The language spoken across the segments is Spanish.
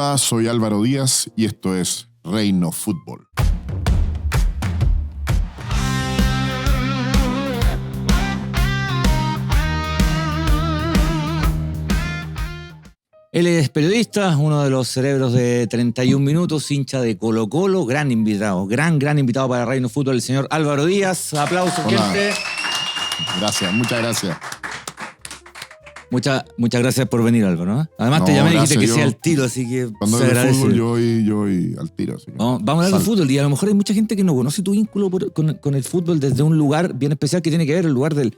Hola, soy Álvaro Díaz y esto es Reino Fútbol. Él es periodista, uno de los cerebros de 31 minutos, hincha de Colo-Colo, gran invitado para Reino Fútbol, el señor Álvaro Díaz. Aplausos, gente. Gracias, muchas gracias. Muchas gracias por venir, Álvaro. Además, te llamé y dijiste que sea al tiro, así que cuando se hablo de agradece. fútbol, yo voy al tiro. Así que Vamos a hablar de fútbol y a lo mejor hay mucha gente que no conoce tu vínculo con el fútbol desde un lugar bien especial que tiene que ver el lugar del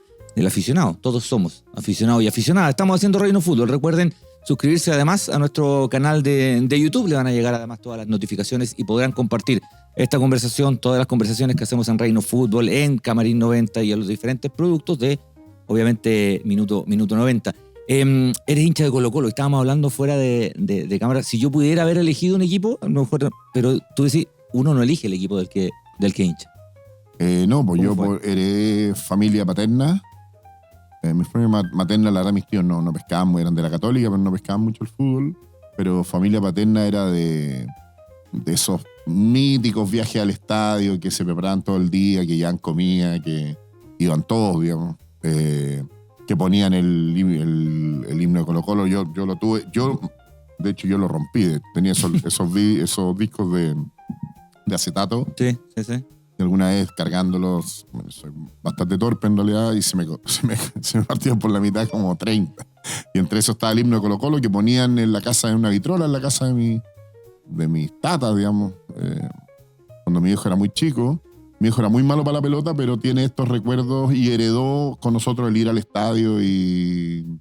aficionado. Todos somos aficionados y aficionadas. Estamos haciendo Reino Fútbol. Recuerden suscribirse además a nuestro canal de YouTube. Le van a llegar además todas las notificaciones y podrán compartir esta conversación, todas las conversaciones que hacemos en Reino Fútbol, en Camarín 90 y en los diferentes productos de, obviamente, Minuto 90. Eres hincha de Colo-Colo, estábamos hablando fuera de cámara. Si yo pudiera haber elegido un equipo, a lo mejor, pero tú decís, uno no elige el equipo del que hincha. No, pues yo heredé familia paterna. Mi familia materna, la verdad, mis tíos no pescaban, eran de la Católica, pero no pescaban mucho el fútbol. Pero familia paterna era de esos míticos viajes al estadio que se preparaban todo el día, que llevaban comida, que iban todos, digamos. Que ponían el himno de Colo-Colo. Yo lo tuve, de hecho yo lo rompí. Tenía esos discos de acetato. Sí. Y alguna vez cargándolos, soy bastante torpe en realidad, y se me partieron por la mitad como 30. Y entre eso estaba el himno de Colo-Colo que ponían en la casa, en una vitrola, en la casa de mis tatas, digamos. Cuando mi hijo era muy chico. Mi hijo era muy malo para la pelota, pero tiene estos recuerdos y heredó con nosotros el ir al estadio y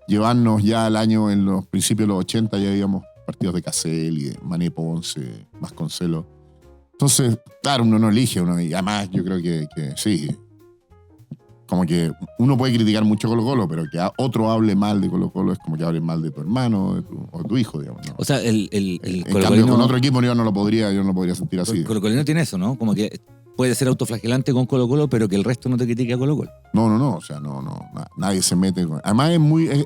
llevarnos ya al año, en los principios de los 80, ya íbamos partidos de Casel y de Mané Ponce, Vasconcelos. Entonces, claro, uno no elige, y además yo creo que sí. Como que uno puede criticar mucho Colo-Colo, pero que otro hable mal de Colo-Colo es como que hable mal de tu hermano o de tu hijo, digamos, ¿no? O sea, el en cambio, con otro equipo yo no lo podría sentir así. El Colo-Colino tiene eso, ¿no? Como que puede ser autoflagelante con Colo-Colo, pero que el resto no te critique a Colo-Colo. No, o sea, no, nadie se mete con... Además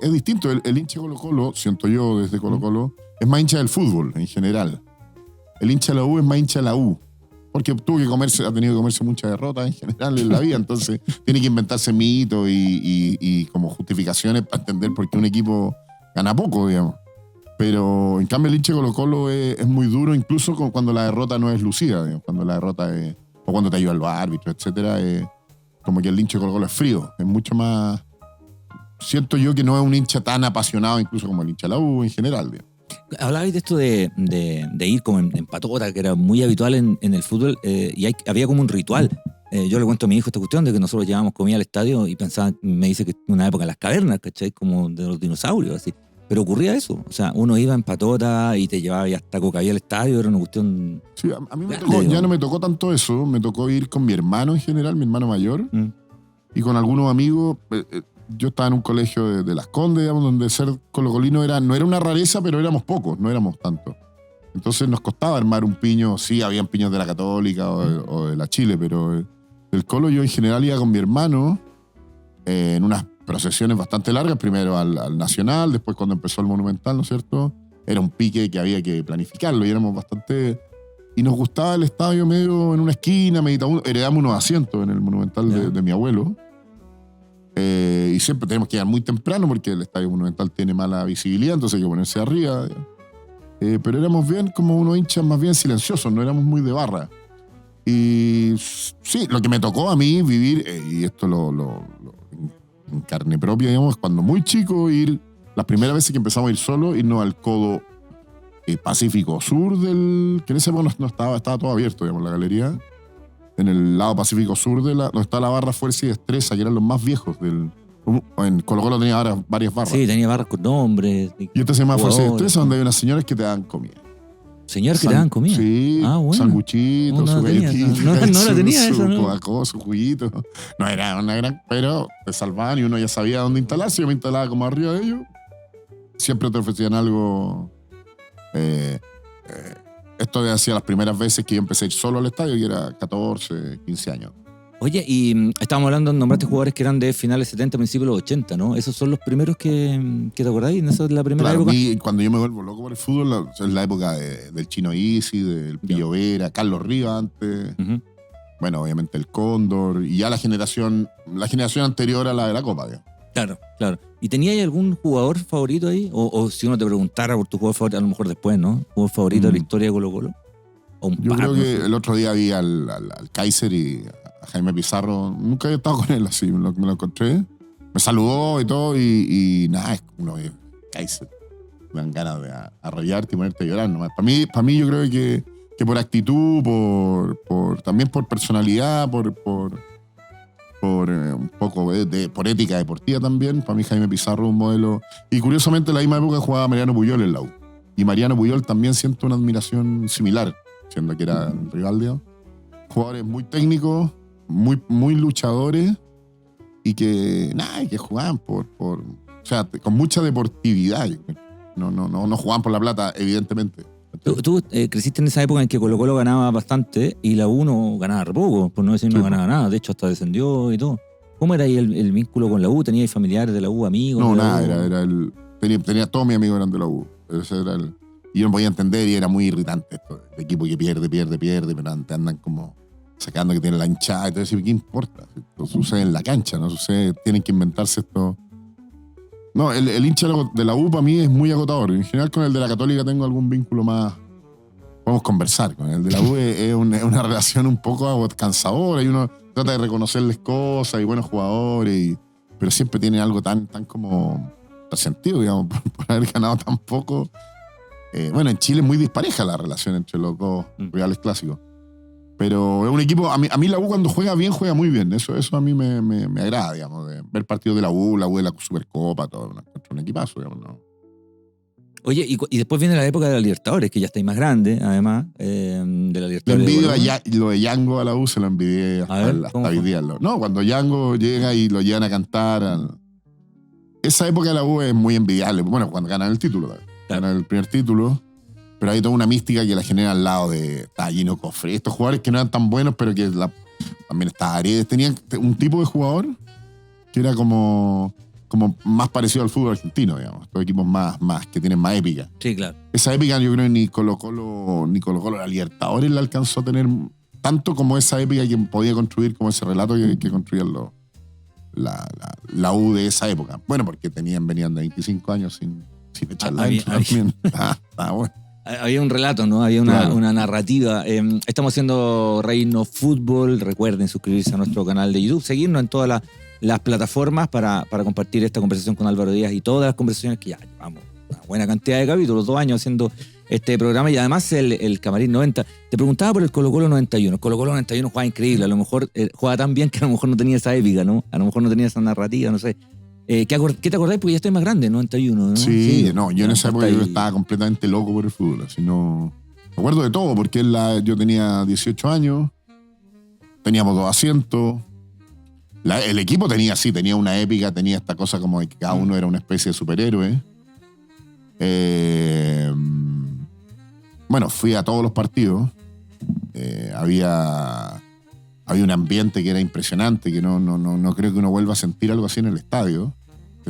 es distinto, el hincha de Colo-Colo, siento yo desde Colo-Colo, es más hincha del fútbol en general. El hincha de la U es más hincha de la U, porque ha tenido que comerse muchas derrotas en general en la vida, entonces tiene que inventarse mitos y como justificaciones para entender por qué un equipo gana poco, digamos. Pero en cambio el hincha de Colo-Colo es muy duro, incluso cuando la derrota no es lucida, digamos, cuando la derrota es... o cuando te ayuda los árbitros, etcétera, como que el hincha de Colo-Colo es frío, es mucho más... Siento yo que no es un hincha tan apasionado incluso como el hincha de la U en general, digamos. Hablabais de esto de ir como en patota, que era muy habitual en el fútbol, y había como un ritual. Yo le cuento a mi hijo esta cuestión de que nosotros llevábamos comida al estadio y me dice que una época en las cavernas, ¿cachai? Como de los dinosaurios, así. Pero ocurría eso, o sea, uno iba en patota y te llevaba hasta Cocaví al estadio, era una cuestión... Sí, a mí ya no me tocó tanto eso, me tocó ir con mi hermano en general, mi hermano mayor, y con algunos amigos. Yo estaba en un colegio de Las Condes, digamos, donde ser colocolino no era una rareza, pero éramos pocos, no éramos tantos. Entonces nos costaba armar un piño. Sí, habían piños de la Católica o de la Chile, pero el Colo yo en general iba con mi hermano en unas procesiones bastante largas, primero al Nacional, después cuando empezó el Monumental, ¿no es cierto? Era un pique que había que planificarlo y éramos bastante... Y nos gustaba el estadio medio en una esquina, heredamos unos asientos en el Monumental de mi abuelo. Y siempre tenemos que llegar muy temprano porque el estadio Monumental tiene mala visibilidad, entonces hay que ponerse arriba. Pero éramos bien como unos hinchas más bien silenciosos, no éramos muy de barra. Y sí, lo que me tocó a mí vivir, y esto lo en carne propia, digamos, cuando muy chico las primeras veces que empezamos a ir solo, irnos al codo Pacífico Sur que en ese momento no estaba todo abierto, digamos, la galería. En el lado Pacífico Sur donde está la barra Fuerza y Destreza, que eran los más viejos en Colo-Colo tenía varias barras. Sí, tenía barras con nombres. Y esta se llama Fuerza y Destreza, donde hay unas señoras que te dan comida. ¿Señor que te dan comida? Sí, bueno. Sanguchitos, su galletita, no la tenía eso, ¿no? Coca-Cola, su juguito. No era una gran... Pero te salvaban y uno ya sabía dónde instalarse. Yo me instalaba como arriba de ellos. Siempre te ofrecían algo... Esto hacía las primeras veces que yo empecé a ir solo al estadio, y era 14, 15 años. Oye, y estábamos hablando, nombraste jugadores que eran de finales 70, principios de los 80, ¿no? ¿Esos son los primeros que te acordáis? ¿Esa es la primera Claro, época? cuando yo me vuelvo loco por el fútbol, es la época del Chino Isi, del Pillo Vera, Carlos Rivas antes. Ujú. Bueno, obviamente el Cóndor. Y ya la generación anterior a la de la Copa, digamos. Claro, claro. ¿Y teníais algún jugador favorito ahí? O si uno te preguntara por tu jugador favorito, a lo mejor después, ¿no? ¿Jugador favorito de la historia de Colo-Colo? O un Yo par, creo no que sé. el otro día vi al Kaiser y a Jaime Pizarro. Nunca había estado con él así, me lo encontré. Me saludó y todo, y nada, es como Kaiser. Me dan ganas de arrollarte y ponerte a llorar nomás. Para mí yo creo que por actitud, también por personalidad, por un poco por ética deportiva también. Para mí Jaime Pizarro es un modelo. Y curiosamente en la misma época jugaba Mariano Puyol en la U. Y Mariano Puyol también siento una admiración similar, siendo que era el rival, digamos. Jugadores muy técnicos, muy luchadores y que jugaban o sea, con mucha deportividad. No jugaban por la plata, evidentemente. Tú creciste en esa época en que Colo-Colo ganaba bastante y la U no ganaba re poco, por no decir no Sí, ganaba nada. De hecho, hasta descendió y todo. ¿Cómo era ahí el vínculo con la U? ¿Teníais familiares de la U, amigos? No, de la nada, U? era tenía todos mis amigos eran de la U. Y yo no podía entender y era muy irritante esto. El equipo que pierde, pero te andan como sacando que tiene la hinchada y todo eso. ¿Qué importa? Esto sucede en la cancha, ¿no? Tienen que inventarse esto. No, el hincha de la U para mí es muy agotador. En general con el de la Católica tengo algún vínculo más. Podemos conversar. Con el de la U es una relación un poco cansadora y uno trata de reconocerles cosas y buenos jugadores, pero siempre tienen algo tan como resentido, digamos, por haber ganado tan poco. Bueno, en Chile es muy dispareja la relación entre los dos rivales clásicos. Pero es un equipo, a mí la U cuando juega bien, juega muy bien. Eso a mí me agrada, digamos, de ver partidos de la U de la Supercopa, todo. Un equipazo, digamos, ¿no? Oye, y después viene la época de la Libertadores, que ya estáis más grande, además, de la Lo Libertadores. envidio lo de Yango a la U, se lo envidié A ver, hasta ¿cómo hoy fue? día. No, cuando Yango llega y lo llevan a cantar. Esa época de la U es muy envidiable. Bueno, cuando ganan el título, Claro. ganan el primer título. Pero hay toda una mística que la genera al lado de Gino Cofre. Estos jugadores que no eran tan buenos, pero que también estaba Aredes. Tenían un tipo de jugador que era como más parecido al fútbol argentino, digamos. Estos equipos más que tienen más épica. Sí, claro. Esa épica yo creo que ni Colo-Colo la Libertadores la alcanzó a tener tanto como esa épica que podía construir como ese relato que construían la U de esa época. Bueno, porque venían de 25 años sin echar la intro también. Bueno. Había un relato, ¿no? Había una narrativa. Estamos haciendo Reino Fútbol. Recuerden suscribirse a nuestro canal de YouTube, seguirnos en todas las plataformas para compartir esta conversación con Álvaro Díaz y todas las conversaciones que ya llevamos una buena cantidad de capítulos, 2 años haciendo este programa y además el Camarín 90. Te preguntaba por el Colo-Colo 91. El Colo-Colo 91 juega increíble. A lo mejor juega tan bien que a lo mejor no tenía esa épica, ¿no? A lo mejor no tenía esa narrativa, no sé. ¿Qué te acordáis? Porque ya estoy más grande, 91, ¿no? Sí, no, yo en esa época yo estaba completamente loco por el fútbol. Así no. Me acuerdo de todo, porque yo tenía 18 años, teníamos 2 asientos. El equipo tenía una épica, tenía esta cosa como de que cada uno era una especie de superhéroe. Bueno, fui a todos los partidos. Había un ambiente que era impresionante, que no creo que uno vuelva a sentir algo así en el estadio.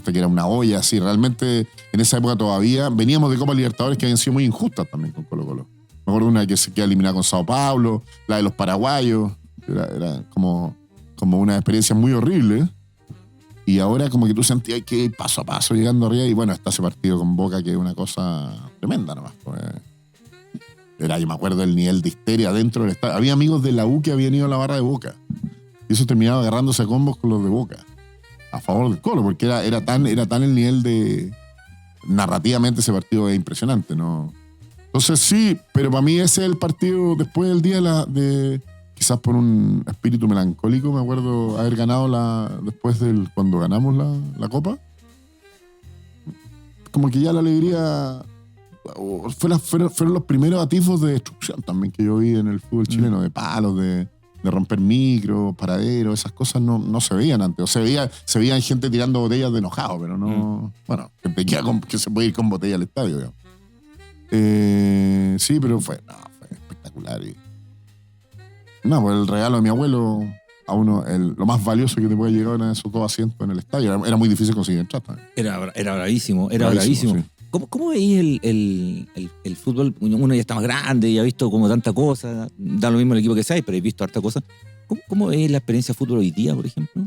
Que era una olla así. Realmente en esa época todavía veníamos de Copa Libertadores que habían sido muy injustas también con Colo-Colo. Me acuerdo una que se queda eliminada con Sao Paulo, la de los paraguayos. Era como una experiencia muy horrible. Y ahora como que tú sentías que ir paso a paso llegando arriba. Y bueno, está ese partido con Boca que es una cosa tremenda nomás. Pues. Yo me acuerdo del nivel de histeria dentro del estadio. Había amigos de la U que habían ido a la barra de Boca. Y eso terminaba agarrándose a combos con los de Boca. A favor del Colo, porque era tan el nivel de... Narrativamente ese partido es impresionante, ¿no? Entonces sí, pero para mí ese es el partido después del día de quizás por un espíritu melancólico, me acuerdo haber ganado después cuando ganamos la Copa. Como que ya la alegría... Fueron los primeros atisbos de destrucción también que yo vi en el fútbol chileno, de palos, de romper micros, paraderos, esas cosas no se veían antes. O se veían gente tirando botellas de enojado, pero no... Bueno, gente que se puede ir con botella al estadio, digamos. Sí, pero fue espectacular. Pues el regalo de mi abuelo, a uno lo más valioso que te puede llegar a esos 2 asientos en el estadio. Era muy difícil conseguir entrar también. Era bravísimo. Sí. ¿Cómo veis el fútbol? Uno ya está más grande y ha visto como tanta cosa, da lo mismo el equipo que sea, pero he visto harta cosa. ¿Cómo veis la experiencia de fútbol hoy día, por ejemplo?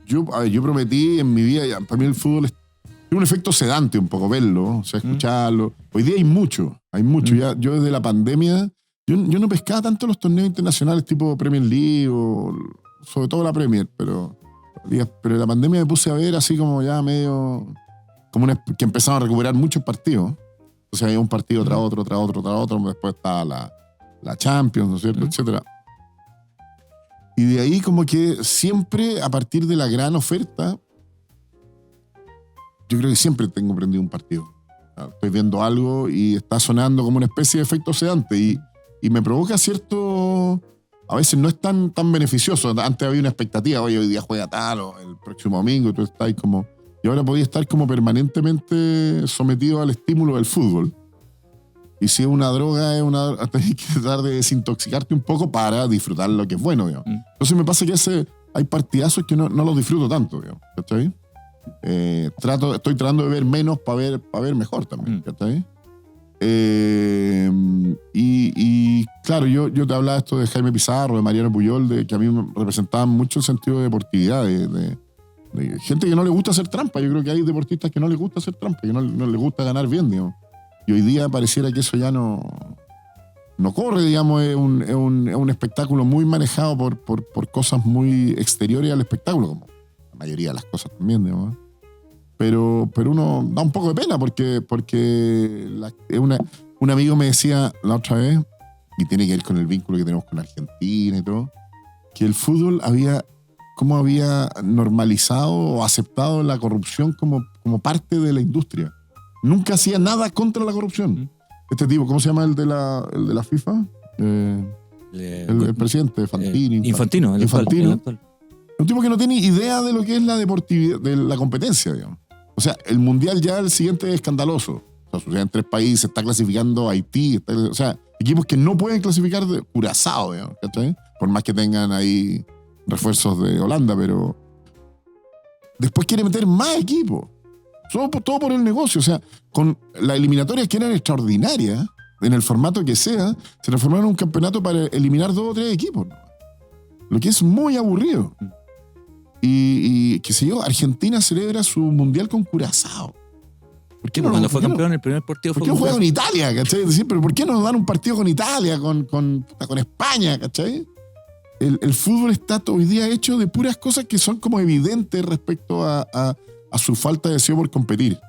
Yo prometí en mi vida, para mí el fútbol es un efecto sedante un poco verlo, o sea, escucharlo. Hoy día hay mucho. Ya, yo desde la pandemia, yo no pescaba tanto los torneos internacionales tipo Premier League o sobre todo la Premier, pero en la pandemia me puse a ver así como ya medio... que empezaron a recuperar muchos partidos. O sea, había un partido tras otro, después estaba la Champions, ¿no es cierto?, etcétera. Y de ahí como que siempre, a partir de la gran oferta, yo creo que siempre tengo prendido un partido. Estoy viendo algo y está sonando como una especie de efecto sedante y me provoca cierto... A veces no es tan beneficioso. Antes había una expectativa, oye, hoy día juega tal o el próximo domingo, y tú estás ahí como... Y ahora podía estar como permanentemente sometido al estímulo del fútbol. Y si es una droga, tenés que tratar de desintoxicarte un poco para disfrutar lo que es bueno, digamos. Entonces me pasa que hay partidazos que no los disfruto tanto, digamos. ¿Cachai? Estoy tratando de ver menos para ver mejor también. ¿Cachai? Y claro, yo te hablaba esto de Jaime Pizarro, de Mariano Puyol, que a mí me representaban mucho el sentido de deportividad, de gente que no le gusta hacer trampa. Yo creo que hay deportistas que no les gusta hacer trampa, que no les gusta ganar bien, digamos. Y hoy día pareciera que eso ya no corre, digamos. Es un espectáculo muy manejado por cosas muy exteriores al espectáculo, como la mayoría de las cosas también, digamos. Pero uno da un poco de pena porque un amigo me decía la otra vez, y tiene que ver con el vínculo que tenemos con Argentina y todo, que el fútbol había normalizado o aceptado la corrupción como parte de la industria. Nunca hacía nada contra la corrupción. Este tipo, ¿cómo se llama el de la FIFA? El presidente, Infantino. El actual. Un tipo que no tiene idea de lo que es la deportividad, de la competencia, digamos. O sea, el mundial ya el siguiente es escandaloso. O sea, sucede en 3 países, está clasificando Haití, o sea, equipos que no pueden clasificar de Curazao, digamos, ¿cachai? Por más que tengan ahí refuerzos de Holanda, pero después quiere meter más equipos. Todo por el negocio. O sea, con las eliminatorias que eran extraordinarias, en el formato que sea, se transformaron en un campeonato para eliminar 2 o 3 equipos, ¿no? Lo que es muy aburrido. Y qué sé yo, Argentina celebra su mundial con Curazao. ¿Por qué Cuando fue campeón, el primer partido fue con Curazao? ¿Por qué juega con Italia, cachai? Decir, pero ¿por qué no dan un partido con Italia, con España, cachai? El fútbol está hoy día hecho de puras cosas que son como evidentes respecto a su falta de deseo por competir.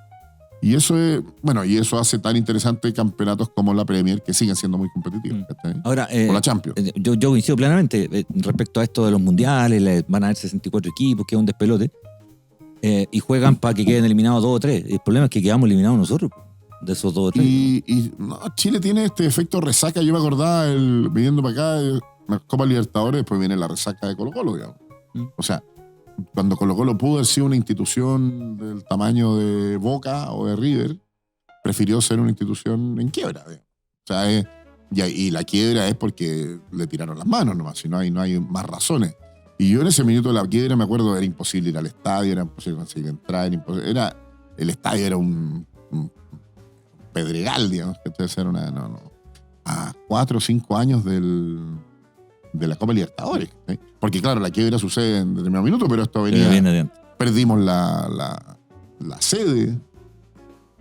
Y eso hace tan interesante campeonatos como la Premier, que siguen siendo muy competitivos. Ahora, o la Champions. Yo coincido plenamente respecto a esto de los mundiales. Van a haber 64 equipos, que es un despelote. Y juegan para que queden eliminados 2 o 3. El problema es que quedamos eliminados nosotros, de esos 2 o 3. Chile tiene este efecto resaca. Yo me acordaba, viniendo para acá, la Copa Libertadores, después viene la resaca de Colo-Colo, digamos. O sea, cuando Colo-Colo pudo haber sido una institución del tamaño de Boca o de River, prefirió ser una institución en quiebra. O sea, y la quiebra es porque le tiraron las manos nomás, si no hay más razones. Y yo en ese minuto de la quiebra me acuerdo, era imposible ir al estadio, era imposible conseguir entrar, el estadio era un pedregal, digamos, que entonces era a 4 o 5 años de la Copa Libertadores, ¿sí? Porque claro, la quiebra sucede en determinado minuto, pero esto venía, perdimos la sede,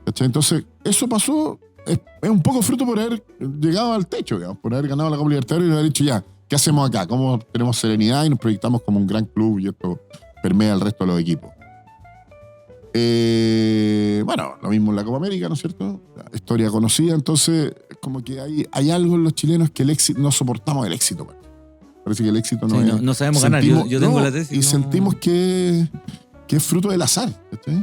¿cachai? Entonces eso pasó, es un poco fruto por haber llegado al techo, digamos, por haber ganado la Copa Libertadores y haber dicho ya, ¿qué hacemos acá? ¿Cómo tenemos serenidad y nos proyectamos como un gran club y esto permea al resto de los equipos? Lo mismo en la Copa América, ¿no es cierto? La historia conocida, entonces como que hay algo en los chilenos que el éxito, no soportamos el éxito. Parece que el éxito no es... No sabemos ganar, yo tengo la tesis. Y sentimos que es fruto del azar, ¿sí?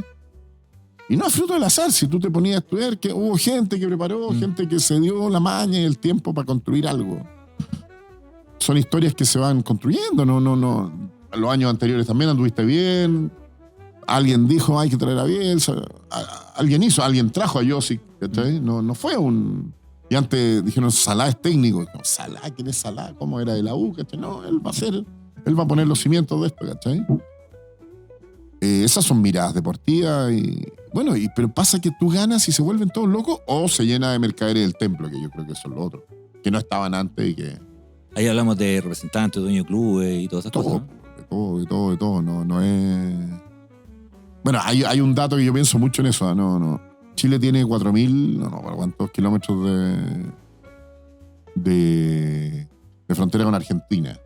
Y no es fruto del azar, si tú te ponías a estudiar, que hubo gente que preparó, gente que se dio la maña y el tiempo para construir algo. Son historias que se van construyendo, no. Los años anteriores también anduviste bien, alguien dijo hay que traer a Bielsa, alguien trajo a Josic, ¿cachai? No fue un... Y antes dijeron, Salá es técnico. No, Salá, ¿quién es Salá? ¿Cómo era de la U? ¿Cachai? No, él va a ser Él va a poner los cimientos de esto, ¿cachai? Esas son miradas deportivas bueno, pero pasa que tú ganas y se vuelven todos locos o se llena de mercaderes del templo, que yo creo que eso es lo otro, que no estaban antes y que... Ahí hablamos de representantes, dueños de clubes y todas esas cosas, ¿no? De todo, no es... Bueno, hay un dato que yo pienso mucho en eso, no. Chile tiene 4.000, ¿cuántos kilómetros de frontera con Argentina?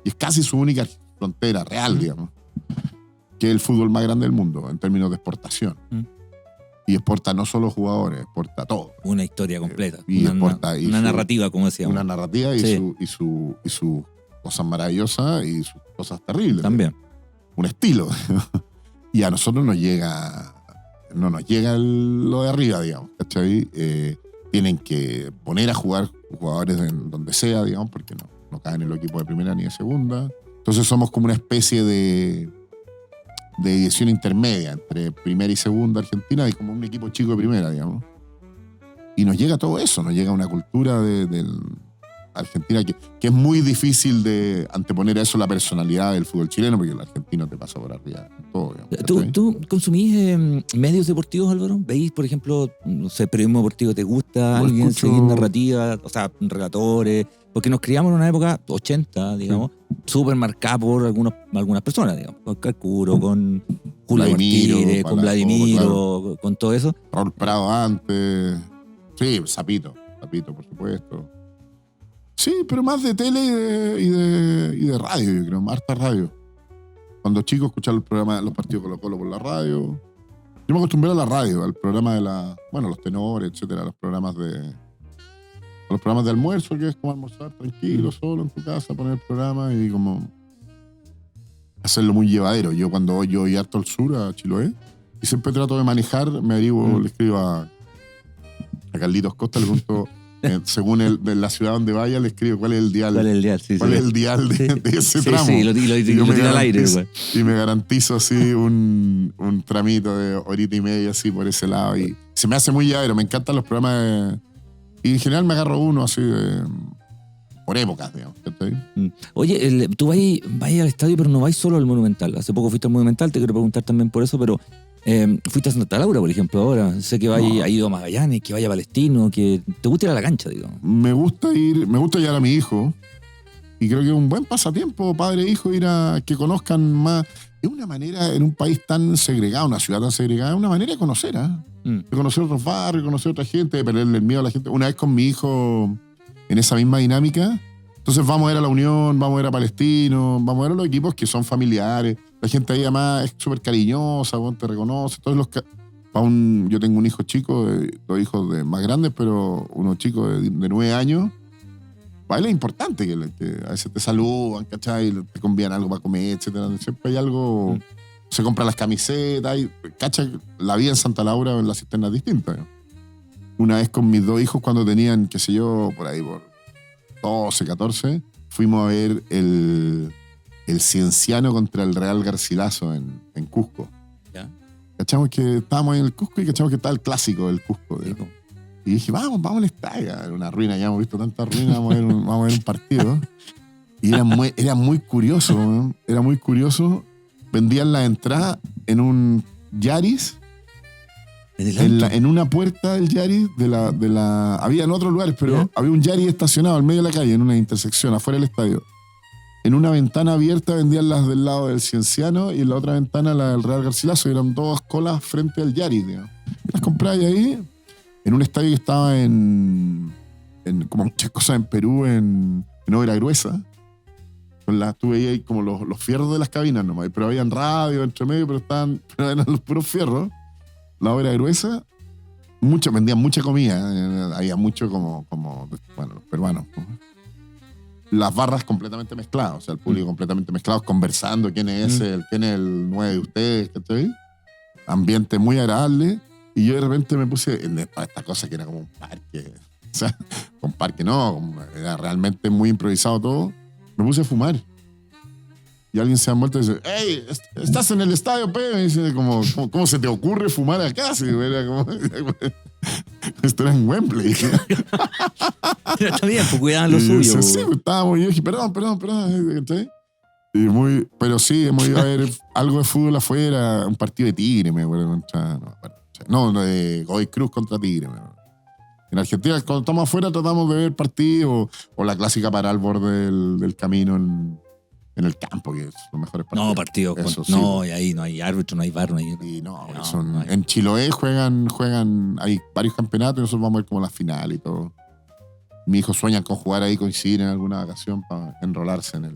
Y es casi su única frontera real, digamos, que es el fútbol más grande del mundo en términos de exportación. Y exporta no solo jugadores, exporta todo. Una historia completa. Y una narrativa, como decíamos. Una narrativa y sus cosas maravillosas y sus cosas terribles. También. Un estilo. Y a nosotros no nos llega lo de arriba, digamos, ¿cachai? Tienen que poner a jugar jugadores en donde sea, digamos, porque no caen en el equipo de primera ni de segunda. Entonces somos como una especie de división intermedia entre primera y segunda Argentina y como un equipo chico de primera, digamos. Y nos llega todo eso, nos llega una cultura de Argentina que es muy difícil de anteponer a eso la personalidad del fútbol chileno, porque el argentino te pasa por arriba en todo, digamos. ¿Tú consumís medios deportivos, Álvaro? ¿Veis, por ejemplo, no sé, periodismo deportivo? ¿Te gusta alguien seguir narrativa? O sea, relatores. Porque nos criamos en una época 80, digamos, súper marcada por algunas personas, digamos. Con Calcuro, con Julio Martínez, con Vladimiro, claro, con todo eso. Raúl Prado antes. Sí, Zapito, por supuesto. Sí, pero más de tele y de radio, yo creo, harta radio. Cuando chico escuchaba los partidos Colo-Colo por la radio. Yo me acostumbré a la radio, al programa de los tenores, etcétera, los programas de almuerzo, que es como almorzar tranquilo, solo en tu casa, poner el programa y como hacerlo muy llevadero. Yo cuando voy harto al sur, a Chiloé, y siempre trato de manejar, le escribo a Carlitos Costa, le pregunto, según de la ciudad donde vaya, le escribo cuál es el dial. ¿Cuál es el dial? Sí, ¿Cuál es el dial de ese tramo? Sí, lo tira al aire. Y me garantizo así un tramito de horita y media así por ese lado. Y se me hace muy llevadero, me encantan los programas y en general me agarro uno así por épocas, digamos. Oye, tú vas al estadio, pero no vas solo al Monumental. Hace poco fuiste al Monumental, te quiero preguntar también por eso, pero fuiste a Santa Laura, por ejemplo, ahora. Sé que ha ido a Magallanes, que vaya a Palestino, que te gusta ir a la cancha, digamos. Me gusta llevar a mi hijo. Y creo que es un buen pasatiempo, padre e hijo, ir a que conozcan más. Es una manera, en un país tan segregado, una ciudad tan segregada, es una manera de conocer, de conocer otros barrios, de conocer a otra gente, de perderle el miedo a la gente. Una vez con mi hijo, en esa misma dinámica, entonces vamos a ir a la Unión, vamos a ir a Palestino, vamos a ver a los equipos que son familiares. La gente ahí además es súper cariñosa, te reconoce. Yo tengo un hijo chico, dos hijos más grandes, pero uno chico de 9 años. Para él es importante que a veces te saludan, ¿cachai? Te convían algo para comer, etcétera. Siempre hay algo... Se compran las camisetas, ¿cachai? La vida en Santa Laura en la cisterna es distinta, ¿no? Una vez con mis dos hijos, cuando tenían, qué sé yo, por ahí, por 12, 14, fuimos a ver el Cienciano contra el Real Garcilaso en Cusco. ¿Ya? Cachamos que estábamos en el Cusco y cachamos que estaba el clásico del Cusco. Y dije, vamos al estadio. Era una ruina, ya hemos visto tantas ruinas, vamos a ver un partido. Y era muy curioso, ¿no? Era muy curioso. Vendían la entrada en un Yaris. En una puerta del Yaris había en otros lugares, pero había un Yaris estacionado al medio de la calle, en una intersección, afuera del estadio. En una ventana abierta vendían las del lado del Cienciano y en la otra ventana la del Real Garcilaso. Y eran dos colas frente al Yaris, digamos. Las compraba ahí, en un estadio que estaba en como muchas cosas en Perú, en Obra Gruesa. Tú veías ahí como los fierros de las cabinas nomás, pero habían radio entre medio, pero eran los puros fierros. La Obra Gruesa, vendían mucha comida, había mucho como los peruanos. Las barras completamente mezcladas, o sea, el público completamente mezclado, conversando quién es quién es el 9 de ustedes, ¿cachai? Ambiente muy agradable, y yo de repente me puse para esta cosa que era como un parque, o sea, un parque no, era realmente muy improvisado todo, me puse a fumar. Y alguien se da vuelta y dice, hey, ¿estás en el estadio, pe? Y dice, ¿cómo se te ocurre fumar acá? Sí, era como... Esto era en Wembley. Está bien, pues cuidaban lo suyo. Sí, estábamos, y yo dije, perdón. ¿sí? Pero sí, hemos ido a ver algo de fútbol afuera, un partido de Tigre, me acuerdo, de Godoy Cruz contra Tigre, me acuerdo. En Argentina, cuando estamos afuera, tratamos de ver partidos o la clásica para al borde del camino en el campo, que es los mejores partidos. No, partidos. No, y ahí no hay árbitro, no hay VAR, no hay. Y no, en Chiloé juegan, hay varios campeonatos y nosotros vamos a ver como la final y todo. Mi hijo sueña con jugar ahí, coincidir en alguna ocasión para enrolarse en el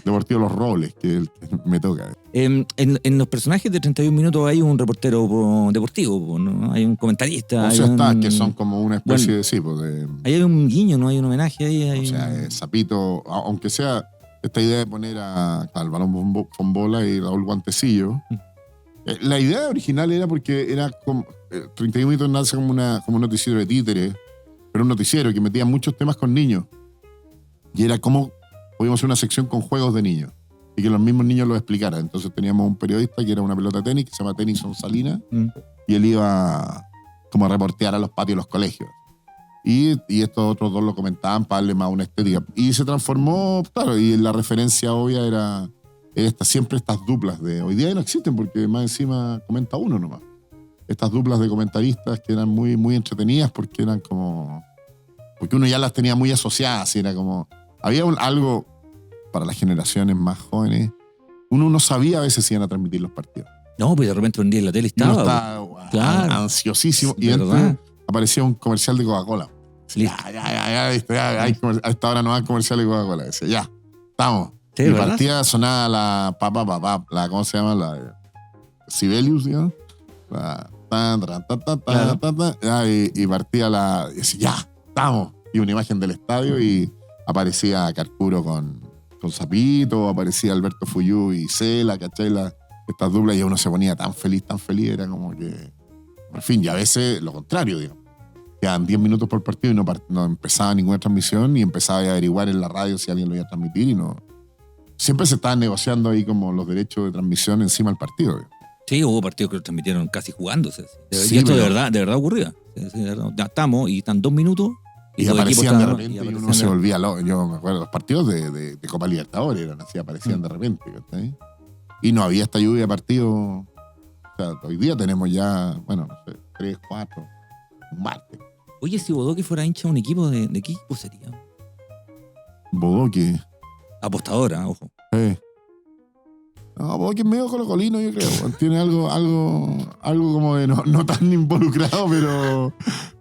Deportivo Los Robles, que me toca. En los personajes de 31 minutos hay un reportero deportivo, ¿no? Hay un comentarista. O sea, que son como una especie de... Ahí hay un guiño, ¿no? Hay un homenaje ahí. O sea, Zapito, aunque sea esta idea de poner al Balón Fombola y Raúl Guantecillo. La idea original era porque era como... 31 minutos nace como un noticiero de títeres. Era un noticiero que metía muchos temas con niños. Y era como podíamos hacer una sección con juegos de niños y que los mismos niños lo explicaran. Entonces teníamos un periodista que era una pelota de tenis que se llama Tennyson Salinas y él iba como a reportear a los patios de los colegios. Y estos otros dos lo comentaban para darle más una estética. Y se transformó, claro, y la referencia obvia era siempre estas duplas de... Hoy día no existen porque más encima comenta uno nomás. Estas duplas de comentaristas que eran muy, muy entretenidas porque eran como... Porque uno ya las tenía muy asociadas y era como... Había algo para las generaciones más jóvenes. Uno no sabía a veces si iban a transmitir los partidos. No, pues de repente un día en la tele estaba. Uno estaba claro, ansiosísimo. Y entonces aparecía un comercial de Coca-Cola. Ya, a esta hora no va comercial de Coca-Cola. Decía, ya, estamos. Sí, y ¿verdad? partía, sonaba la ¿cómo se llama? La Sibelius, digamos. Y partía y decía, ya, estamos. Y una imagen del estadio y aparecía Carcuro con Zapito, aparecía Alberto Fuyú y Cela, ¿cachai? Estas duplas y uno se ponía tan feliz, era como que... En fin, y a veces lo contrario, digamos. Quedaban 10 minutos por partido y no empezaba ninguna transmisión y empezaba a averiguar en la radio si alguien lo iba a transmitir y no... Siempre se estaban negociando ahí como los derechos de transmisión encima del partido, digamos. Sí, hubo partidos que lo transmitieron casi jugándose. Sí, y esto pero... de verdad ocurría. Ya estamos y están 2 minutos. Y aparecían de repente y uno se volvía loco. Yo me acuerdo, los partidos de Copa Libertadores eran así, aparecían de repente. ¿Sí? Y no había esta lluvia de partidos. O sea, hoy día tenemos ya, bueno, no sé, 3, 4, un martes. Oye, si Bodoque fuera hincha de un equipo, ¿de qué equipo sería? Bodoque. Apostadora, ojo. No, Bodoque es medio colocolino, yo creo. Tiene algo como de no tan involucrado,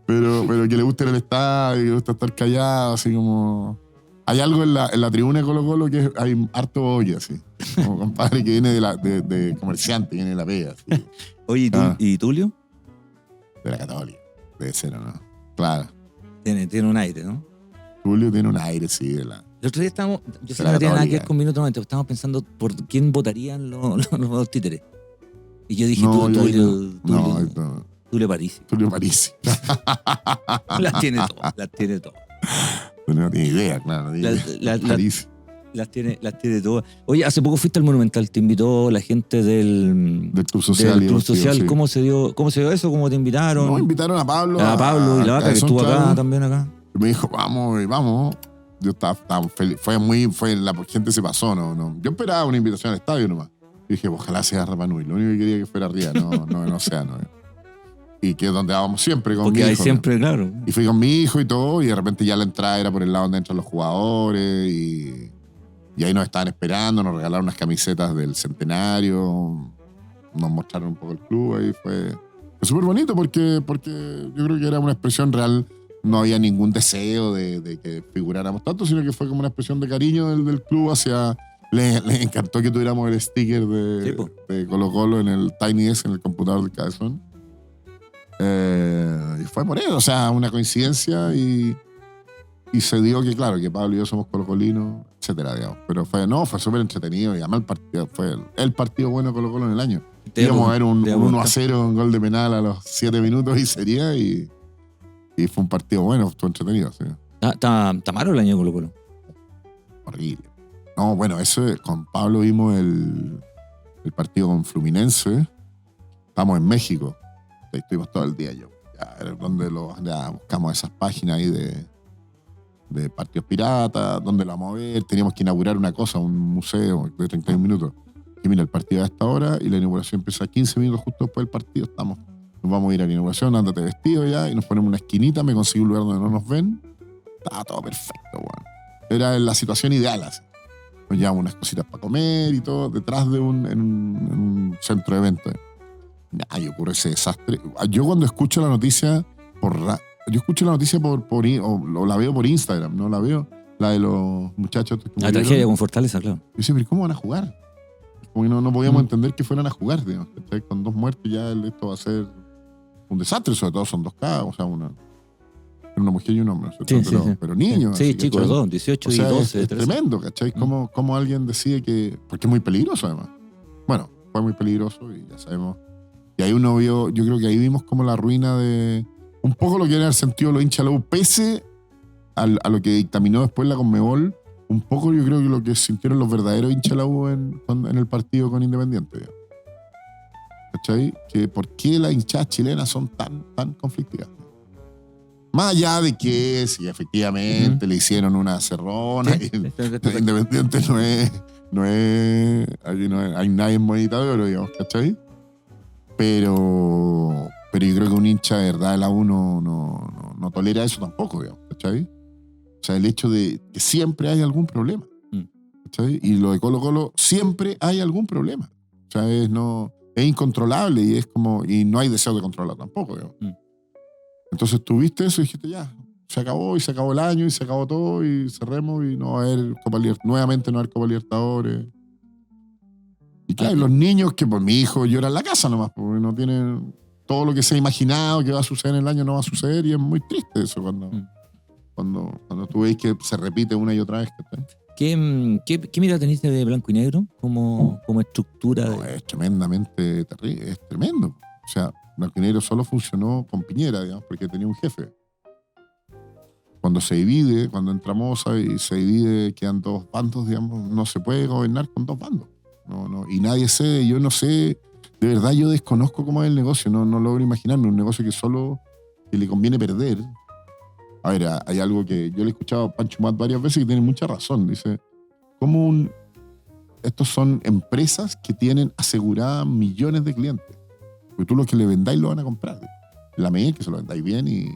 pero que le gusta el estadio, que le gusta estar callado, así como... Hay algo en la tribuna de Colo-Colo que hay harto Bodoque, así. Como compadre que viene de comerciante, viene de la pega. Así. Oye, ¿y Tulio? De la Católica. Debe ser, ¿o no? Claro. Tiene un aire, ¿no? Tulio tiene un aire, sí, de la... El otro día estábamos... Yo sé que no tiene nada que ver con Minuto 90, estábamos pensando por quién votarían los dos títeres. Y yo dije, Tulio Parisi. Tulio Parisi. Las tiene todas. No tiene idea, claro. Las tiene todas. Oye, hace poco fuiste al Monumental, te invitó la gente del Club Social. Del Club Social. Sí. ¿Cómo se dio eso? ¿Cómo te invitaron? No, invitaron a Pablo. A Pablo y la Vaca, que estuvo acá también acá. Y me dijo, vamos. Yo estaba feliz. La gente se pasó, ¿no? Yo esperaba una invitación al estadio nomás. Y dije, ojalá sea Rapa Nui. Lo único que quería que fuera arriba, no sea, ¿no? Y que es donde vamos siempre con porque mi hijo. Porque hay siempre, ¿no? claro. Y fui con mi hijo y todo, y de repente ya la entrada era por el lado donde entran los jugadores, y ahí nos estaban esperando, nos regalaron unas camisetas del centenario, nos mostraron un poco el club, ahí fue súper bonito porque yo creo que era una expresión real, no había ningún deseo de que figuráramos tanto, sino que fue como una expresión de cariño del club hacia... Le encantó que tuviéramos el sticker de Colo-Colo en el Tiny Desk, en el computador del Cabezón. Y fue por eso, o sea, una coincidencia y se dio que, claro, que Pablo y yo somos colocolinos, etcétera, digamos. Pero fue súper entretenido y además el partido fue el partido bueno de Colo-Colo en el año. Íbamos a ver un 1-0, un gol de penal a los 7 minutos y sería y fue un partido bueno, estuvo entretenido. ¿Sí? ¿Está malo el año de Colo-Colo? Horrible. No, bueno, con Pablo vimos el partido con Fluminense. Estamos en México. Estuvimos todo el día yo. Ya, donde ya buscamos esas páginas ahí de partidos piratas, dónde lo vamos a ver, teníamos que inaugurar una cosa, un museo de 31 minutos. Y mira, el partido a esta hora y la inauguración empieza 15 minutos justo después del partido, nos vamos a ir a la inauguración, ándate vestido ya, y nos ponemos una esquinita, me conseguí un lugar donde no nos ven. Estaba todo perfecto, weón. Era la situación ideal, así. Nos llevamos unas cositas para comer y todo, detrás de en un centro de eventos. Y ocurre ese desastre. Yo cuando escucho la noticia yo escucho la noticia o la veo por Instagram, no la veo, la de los muchachos que La tragedia con Fortaleza, claro. Yo sé, pero ¿cómo van a jugar? Como que no podíamos entender que fueran a jugar, digamos. Con 2 muertos ya esto va a ser un desastre, sobre todo son 2K, o sea, una mujer y un hombre, Sí, pero niños. Sí, así, chicos, ¿cachai? 2, 18 O sea, y 12. es 13. tremendo, ¿cachai? ¿Cómo alguien decide que... Porque es muy peligroso, además. Bueno, fue muy peligroso y ya sabemos. Y ahí uno vio, yo creo que ahí vimos como la ruina de... Un poco lo que era el sentido de los hinchas de la U, pese a lo que dictaminó después la Conmebol, un poco yo creo que lo que sintieron los verdaderos hinchas de la U en el partido con Independiente, digamos. ¿Cachai? Que por qué las hinchadas chilenas son tan conflictivas. Más allá de que si efectivamente le hicieron una cerrona, Sí, Independiente hay nadie en monedita de oro, digamos, ¿cachai? Pero yo creo que un hincha de verdad de la U no tolera eso tampoco, digamos, ¿cachai? O sea, el hecho de que siempre hay algún problema, ¿cachai? Y lo de Colo-Colo, siempre hay algún problema. O sea, es incontrolable y no hay deseo de controlarlo tampoco, digamos. Entonces tú viste eso y dijiste, ya, se acabó, y se acabó el año, y se acabó todo, y cerremos, y no va a haber nuevamente no va a haber Copa Libertadores. Y claro, los niños que por mi hijo llora en la casa nomás, porque no tienen todo lo que se ha imaginado que va a suceder en el año, no va a suceder, y es muy triste eso cuando tú ves que se repite una y otra vez. ¿Qué mirada teniste de blanco y negro como estructura? No, es tremendamente terrible, es tremendo. O sea, Blanco y Negro solo funcionó con Piñera, digamos, porque tenía un jefe. Cuando se divide, cuando entramos y se divide, quedan 2 bandos, digamos, no se puede gobernar con 2 bandos. No, y nadie sé, yo no sé, de verdad yo desconozco cómo es el negocio, no logro imaginarme, un negocio que le conviene perder. A ver, hay algo que yo le he escuchado a Pancho Mat varias veces y tiene mucha razón. Dice, estos son empresas que tienen aseguradas millones de clientes. Porque tú lo que le vendáis lo van a comprar. La medida que se lo vendáis bien y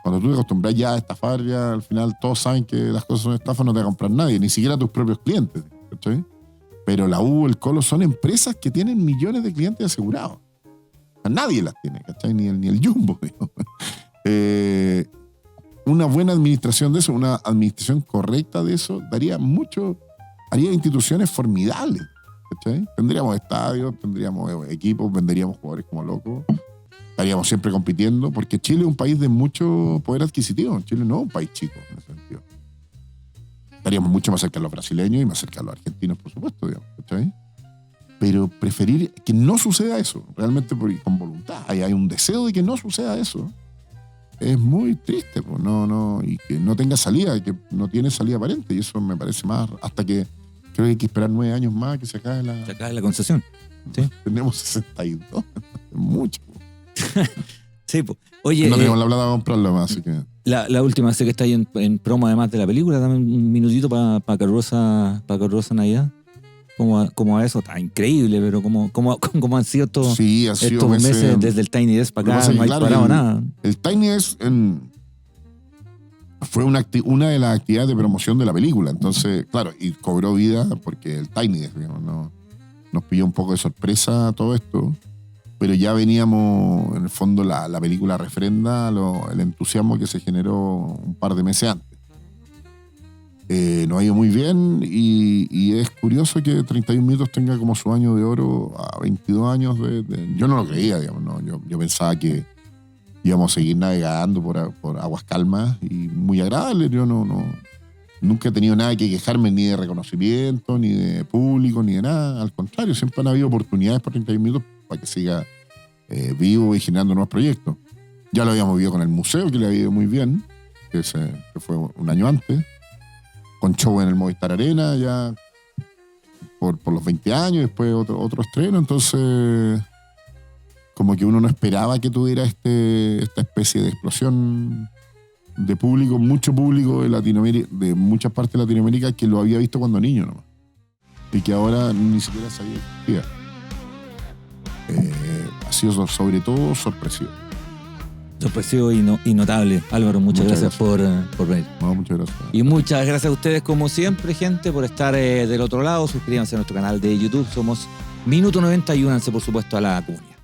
cuando tú te acostumbras ya a estafar, ya al final todos saben que las cosas son estafas, no te va a comprar nadie, ni siquiera tus propios clientes. ¿Cachai? Pero la U, el Colo son empresas que tienen millones de clientes asegurados. O sea, nadie las tiene, ¿cachai? Ni el Jumbo. Una buena administración de eso, una administración correcta de eso, haría instituciones formidables. ¿Cachai? Tendríamos estadios, tendríamos equipos, venderíamos jugadores como locos, estaríamos siempre compitiendo, porque Chile es un país de mucho poder adquisitivo. Chile no es un país chico en ese sentido. Estaríamos mucho más cerca de los brasileños y más cerca de los argentinos, por supuesto, digamos, ¿cachai? Pero preferir que no suceda eso, realmente con voluntad, hay un deseo de que no suceda eso, es muy triste, pues, y que no tenga salida, que no tiene salida aparente, y eso me parece más, hasta que creo que hay que esperar 9 años más que se acabe la concesión. ¿Sí? Tenemos 62. Mucho. Sí, pues. Oye, no tenemos la plata para comprarlo más, así que... La última, sé que está ahí en promo además de la película. Dame un minutito para Calurosa Navidad. Como a eso, está increíble, pero como han sido estos meses desde el Tiny Desk para acá, no hay parado nada. El Tiny Desk fue una de las actividades de promoción de la película. Entonces, claro, y cobró vida porque el Tiny Desk, digamos, nos pilló un poco de sorpresa todo esto. Pero ya veníamos, en el fondo, la película refrenda el entusiasmo que se generó un par de meses antes. Nos ha ido muy bien y es curioso que 31 minutos tenga como su año de oro a 22 años. Yo no lo creía, digamos, ¿no? Yo pensaba que íbamos a seguir navegando por aguas calmas y muy agradable. Yo nunca he tenido nada que quejarme ni de reconocimiento, ni de público, ni de nada. Al contrario, siempre han habido oportunidades por 31 minutos para que siga vivo y generando nuevos proyectos. Ya lo habíamos visto con el museo, que le había ido muy bien, que fue un año antes, con show en el Movistar Arena, ya por los 20 años, después otro estreno. Entonces, como que uno no esperaba que tuviera esta especie de explosión de público, mucho público de Latinoamérica, de muchas partes de Latinoamérica que lo había visto cuando niño nomás. Y que ahora ni siquiera sabía que existía. Ha sido sobre todo sorpresivo. Sorpresivo y notable. Álvaro, muchas gracias por venir. No, muchas gracias. Y muchas gracias a ustedes, como siempre, gente, por estar del otro lado. Suscríbanse a nuestro canal de YouTube. Somos Minuto 90 y únanse, por supuesto, a la comunidad.